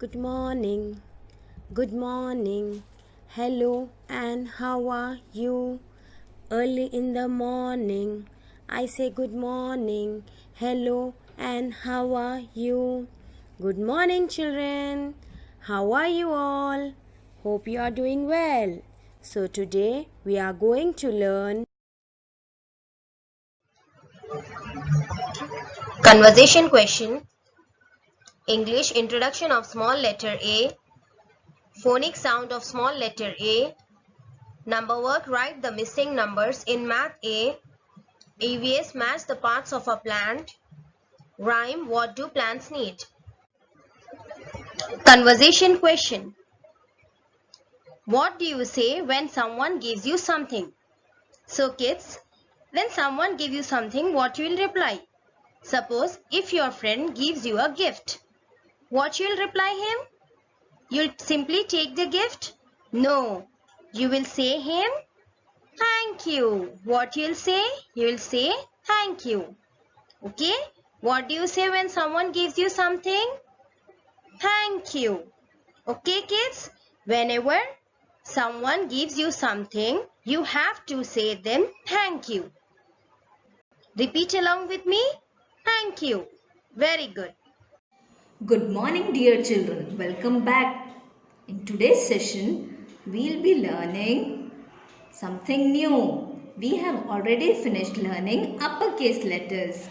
Good morning. Good morning. Hello and how are you? Early in the morning, I say good morning. Hello and how are you? Good morning, children. How are you all? Hope you are doing well. So, today we are going to learn Conversation question. English introduction of small letter A. Phonic sound of small letter A. Number work, write the missing numbers in Math A. EVS, match the parts of a plant. Rhyme, what do plants need? Conversation question. What do you say when someone gives you something? So kids, when someone gives you something, what you will reply? Suppose if your friend gives you a gift, what you will reply him? You'll simply take the gift? No. You will say him, thank you. What you'll say? You will say thank you. Okay? What do you say when someone gives you something? Thank you. Okay, kids? Whenever someone gives you something, you have to say them thank you. Repeat along with me. Thank you. Very good. Good morning, dear children. Welcome back. In today's session, we'll be learning something new. We have already finished learning uppercase letters,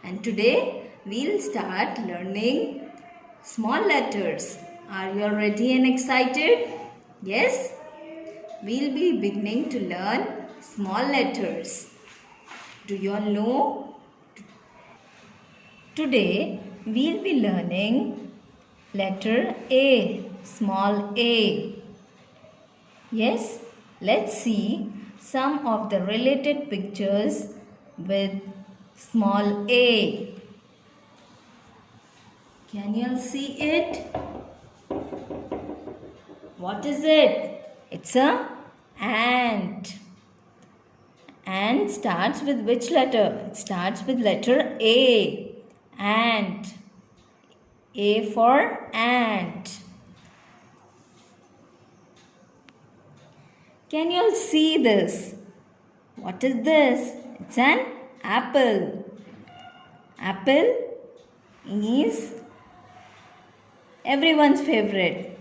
and today we'll start learning small letters. Are you all ready and excited? Yes? We'll be beginning to learn small letters. Do you all know? Today we'll be learning letter A, small a. Yes, let's see some of the related pictures with small a. Can you all see it? What is it? It's a ant. Ant starts with which letter? It starts with letter A. Ant. A for ant. Can you all see this? What is this? It's an apple. Apple is everyone's favorite.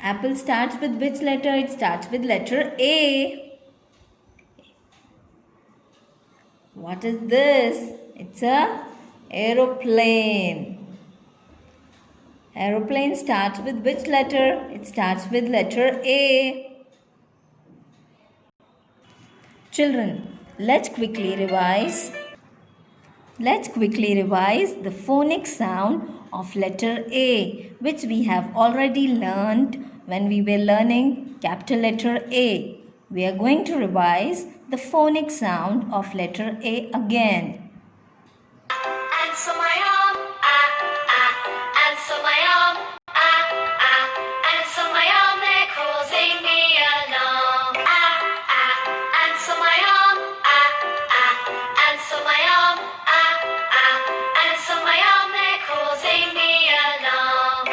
Apple starts with which letter? It starts with letter A. What is this? It's a aeroplane. Aeroplane starts with which letter? It starts with letter A. Children, let's quickly revise the phonic sound of letter A, which we have already learned when we were learning capital letter A. We are going to revise the phonic sound of letter A again. Answer my arm, answer my arm, answer my arm, they're causing me alarm. Answer my arm, answer my arm, answer my arm, they're causing me alarm.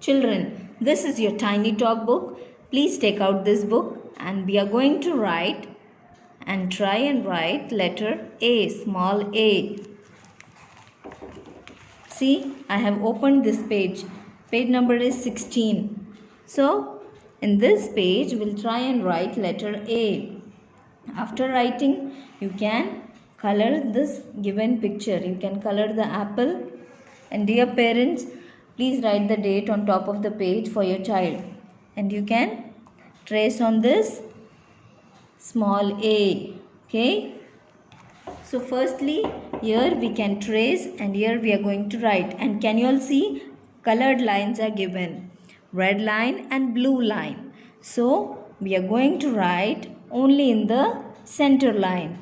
Children, this is your tiny talk book. Please take out this book and we are going to write and try and write letter A, small a. See, I have opened this page. Page number is 16. So, in this page, we'll try and write letter A. After writing, you can color this given picture. You can color the apple. And dear parents, please write the date on top of the page for your child. And you can trace on this small a. Okay. So firstly, here we can trace and here we are going to write. And can you all see colored lines are given. Red line and blue line. So we are going to write only in the center line.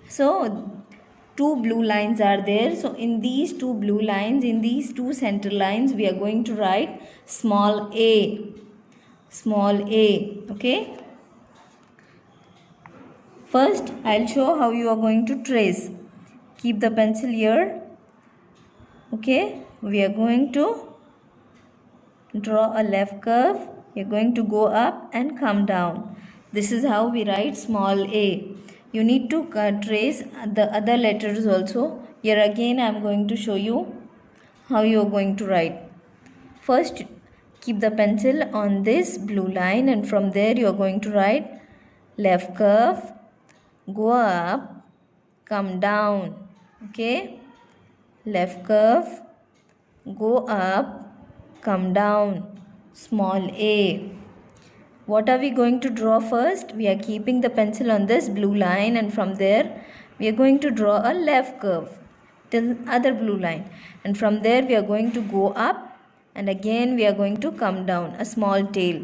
So two blue lines are there. So in these two blue lines, in these two center lines, we are going to write small a. Small a. Okay. First, I'll show how you are going to trace. Keep the pencil here. Okay, we are going to draw a left curve. We are going to go up and come down. This is how we write small a. You need to trace the other letters also. Here again I am going to show you how you are going to write. First, keep the pencil on this blue line, and from there you are going to write left curve, go up, come down. Okay, left curve, go up, come down, small a. What are we going to draw first? We are keeping the pencil on this blue line, and from there we are going to draw a left curve till other blue line, and from there we are going to go up, and again we are going to come down, a small tail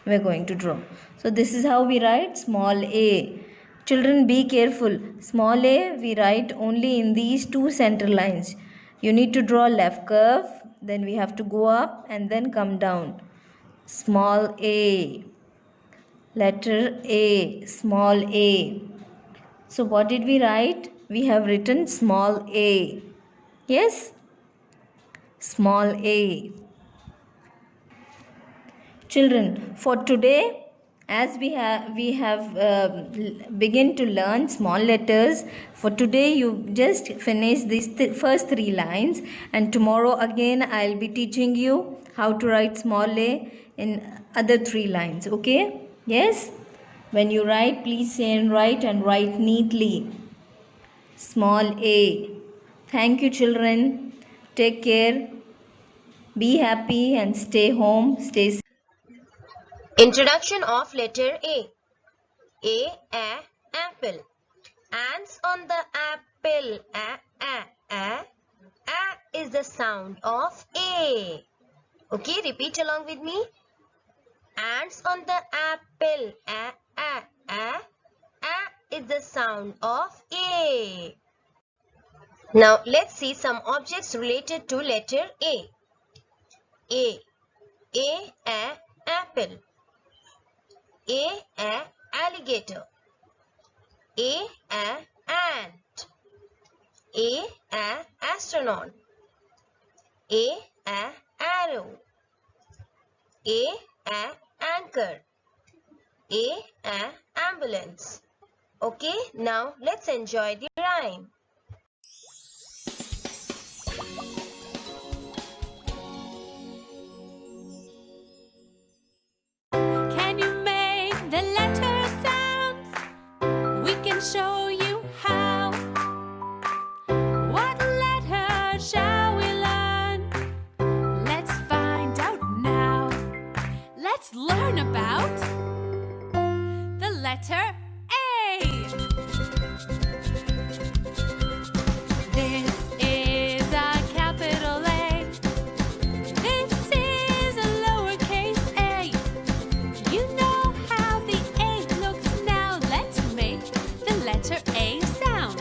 we are going to draw. So this is how we write small a. Children, be careful. Small a we write only in these two center lines. You need to draw left curve, then we have to go up and then come down. Small a, letter A, small a. So what did we write? We have written small a. Yes? Small a. Children, for today, as we have begin to learn small letters, for today you just finish these first 3 lines, and tomorrow again I'll be teaching you how to write small a in other 3 lines. Okay? Yes? When you write, please say and write neatly. Small a. Thank you, children. Take care. Be happy and stay home. Stay safe. Introduction of letter A. Apple. Ants on the apple. A is the sound of A. Okay, repeat along with me. Ants on the apple. A is the sound of A. Now let's see some objects related to letter A. Apple. Alligator. Ant. Astronaut. Arrow. Anchor. Ambulance. Okay, now let's enjoy the rhyme. Can you make the letter sounds? We can show you how. What letter shall we learn? Let's find out now. Let's learn about the letter A. This is a capital A. This is a lowercase a. You know how the A looks now. Let's make the letter A sound.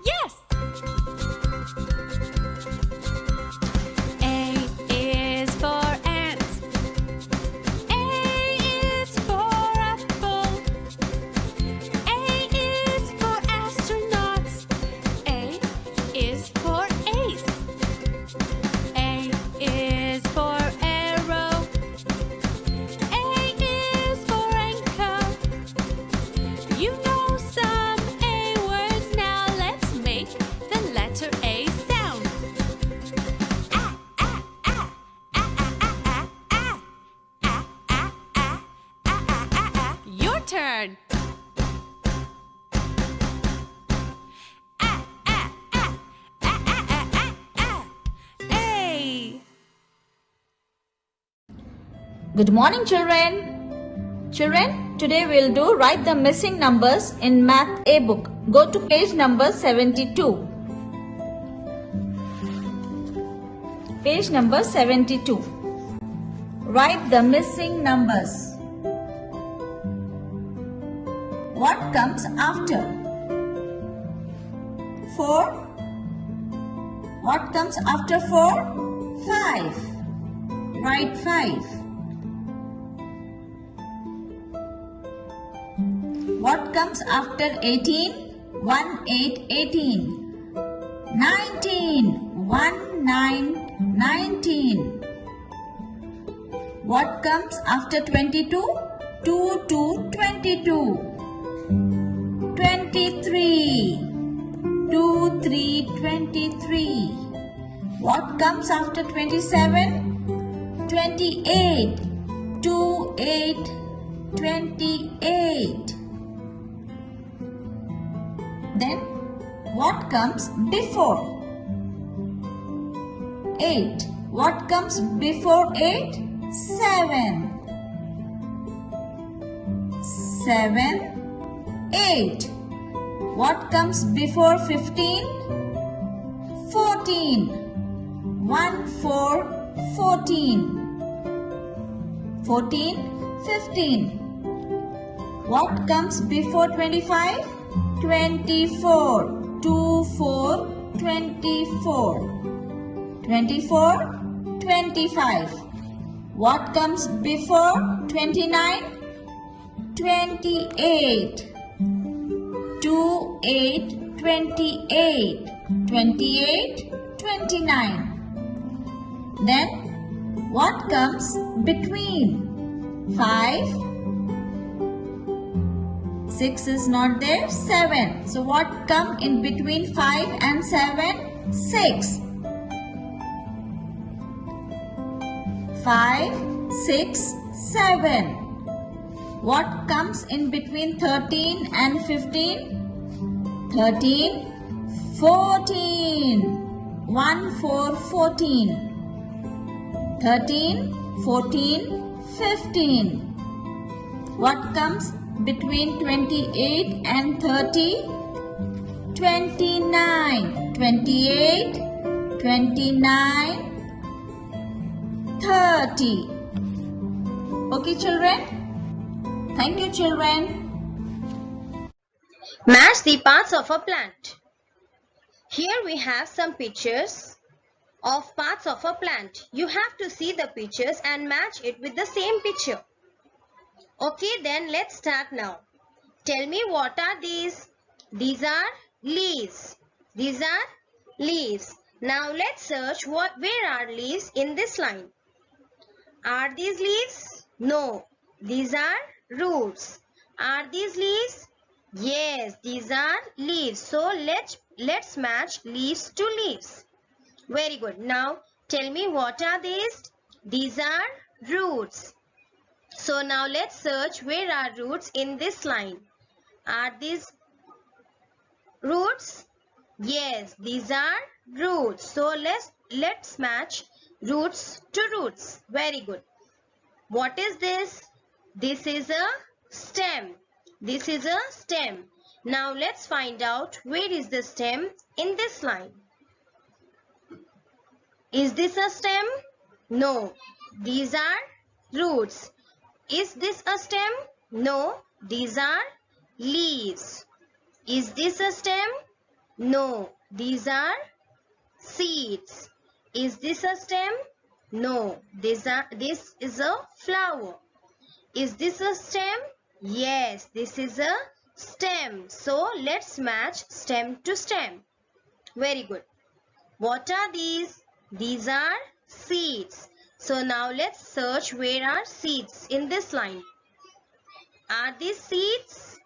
Yes! A is for ant. A is for apple. A is for astronauts. A is for ace. A is for arrow. A is for anchor. You know some A words now. Let's make the letter A sound. Your turn. A. Good morning, children. Children, today we'll do write the missing numbers in Math A book. Go to page number 72. Page number 72. Write the missing numbers. What comes after? 4. What comes after 4? 5. Write 5. What comes after 18? 1, 8, 18. 19. 1, 9, 19. What comes after 22? 2, 2, 22. 23. 2, 3, 23. What comes after 27? 28. 2, 8, 28. Then what comes before 8? What comes before 8? 7. 7, 8. What comes before 15? 14. 1, 4, 14. 14, 15. What comes before 25? 24. 2, 4, 24. 24, 25. What comes before 29? 28. 2, 8, 28. 28, 29. Then what comes between 5? 6 is not there. 7. So what come in between 5 and 7? 6. 5, 6, 7. What comes in between 13 and 15? 13, 14. 1, 4, 14. 13, 14, 15. What comes between 28 and 30? 29. 28, 29, 30. Okay, children? Thank you, children. Match the parts of a plant. Here we have some pictures of parts of a plant. You have to see the pictures and match it with the same picture. Okay, then let's start now. Tell me, what are these? These are leaves. These are leaves. Now let's search where are leaves in this line. Are these leaves? No. These are roots. Are these leaves? Yes, these are leaves. So let's match leaves to leaves. Very good. Now tell me, what are these? These are roots. So now let's search where are roots in this line. Are these roots? Yes, these are roots. So let's match roots to roots. Very good. What is this? This is a stem. This is a stem. Now let's find out where is the stem in this line. Is this a stem? No. These are roots. Is this a stem? No. These are leaves. Is this a stem? No. These are seeds. Is this a stem? No. This is a flower. Is this a stem? Yes, this is a stem. So let's match stem to stem. Very good. What are these? These are seeds. So now let's search where are seeds in this line. Are these seeds?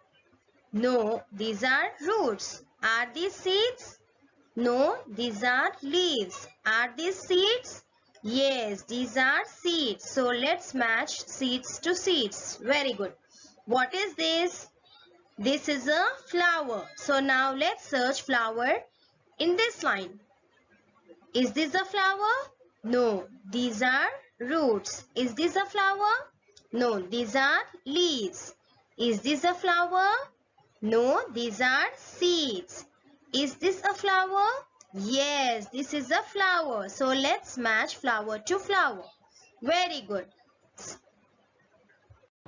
No, these are roots. Are these seeds? No, these are leaves. Are these seeds? Yes, these are seeds. So let's match seeds to seeds. Very good. What is this? This is a flower. So now let's search flower in this line. Is this a flower? No, these are roots. Is this a flower? No, these are leaves. Is this a flower? No, these are seeds. Is this a flower? Yes, this is a flower. So let's match flower to flower. Very good.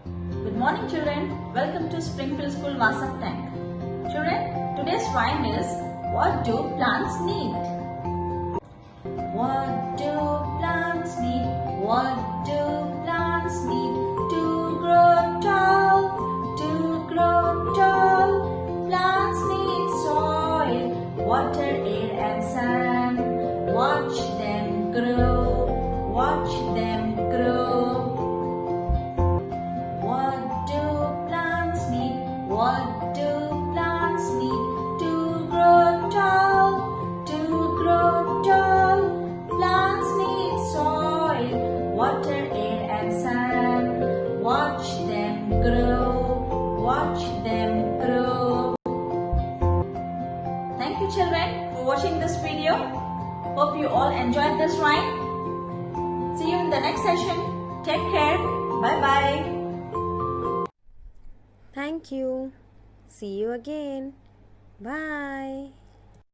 Good morning, children. Welcome to Springfield School Wasak Tank. Children, today's rhyme is, what do plants need? What do plants need? What do plants need? To grow tall, to grow you all enjoyed this rhyme. See you in the next session. Take care. Bye-bye. Thank you. See you again. Bye.